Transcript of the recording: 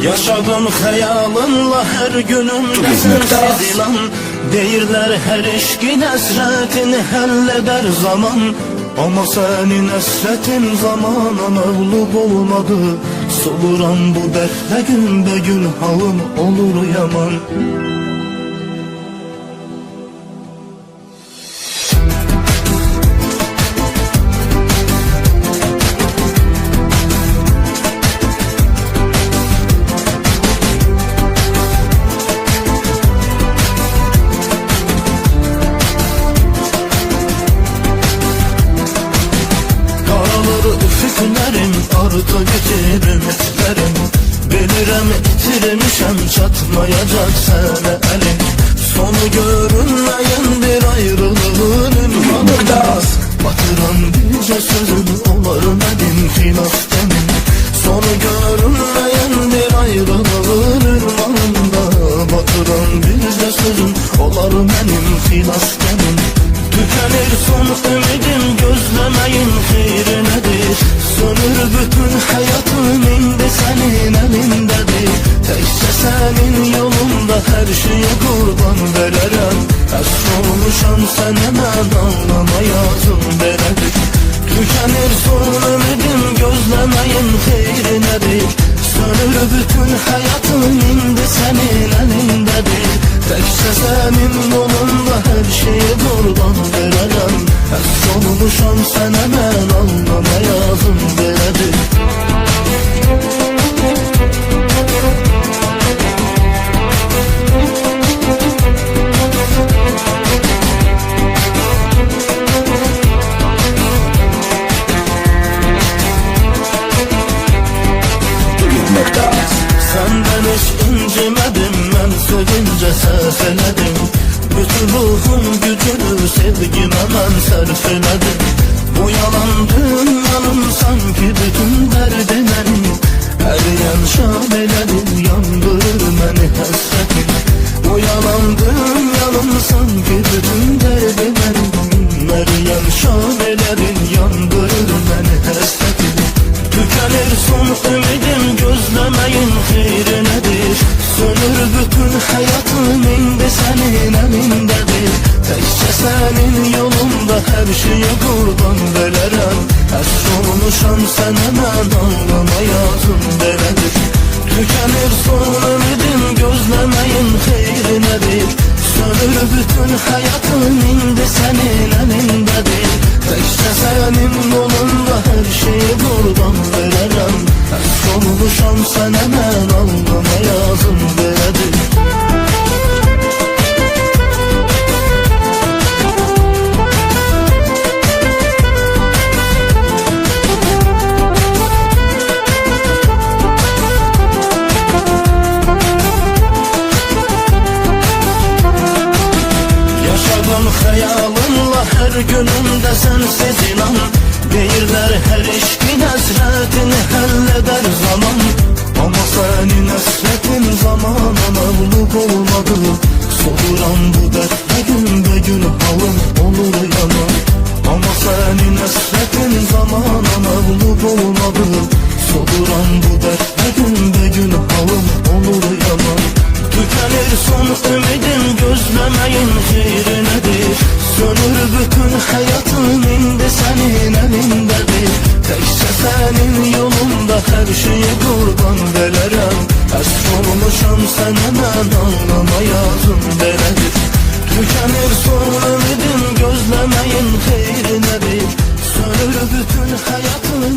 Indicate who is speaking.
Speaker 1: Yaşadım xəyalınla hər günümdə sənsiz ilan. Deyirlər hər eşqin əsrətini həll edər zaman. Amma sənin əsrətin zamana məğlub olmadı. Soluram bu dərdlə günbəgün halım olur yaman. Üfüqlərim, ardı getir ümitlərim. Bilirəm itirmişəm, çatmayacaq sənə əlim. Sonu görünməyən bir ayrılığın ünvanında batıran bircə sözün olar mənim xilaf demin. Sonu görünməyən bir ayrılığın ünvanında batıran bircə sözün olar mənim xilaf demin. Tükenir son ümidim, gözlemeyin xeyri nedir? Sönür bütün hayatım, indi senin elindedir. Tekçe senin yolunda her şeye kurban vererem. Əsr olmuşam sənə mən ağlama yazım belədir. Tükenir son ümidim, gözlemeyin xeyri nedir? Sönür bütün hayatım, indi senin elindedir. Tekçe senin yolunda her şeye kurban vererem. Əsr olmuşam sənə mən ağlama yazım belədir. Səndən heç incimədim, mən sevincə səhv elədim. Bütün ruhum gücünü sevgimə mən sərf elədim. Bu yalan dünyanın sanki bütün dərdi mənim. Əriyən şabelədir, yandırır məni həsrətim. Bu yalan dünyanın sanki bütün dərdi mənim. Əriyən şabelədir, yandırır məni həsrətim. Tükenir son ümidim, gözlemeyin xeyri nedir? Sönür bütün hayatım, indi senin elindedir. Tekçe senin yolunda her şeye kurban vererem. Əsr olmuşam sənə mən ağlama yazım belədir. Tükenir son ümidim, gözlemeyin xeyri nedir? Sönür bütün hayatım, indi senin elindedir. Tekçe senin yolunda her şeye kurban vererem. Əsr olmuşam sənə mən ağlama yazım belədir. Yaşadım xəyalınla hər günümdə sənsiz inan. Deyirlər hər eşqin əsrətini həll edər zaman. Amma sənin əsrətin zamana məğlub olmadı. Soluram bu dərdlə günbəgün halım olur yaman. Amma sənin əsrətin zamana məğlub olmadı. Soluram bu dərdlə günbəgün halım olur yaman. Tükenir son ümidim, gözlemeyin xeyri nedir? Sönür bütün hayatım, indi senin elindedir. Tekçe senin yolunda her şeye kurban vererem. Əsr olmuşam sənə mən ağlama yazım belədir. Tükenir son ümidim, gözlemeyin xeyri nedir? Sönür bütün hayatım,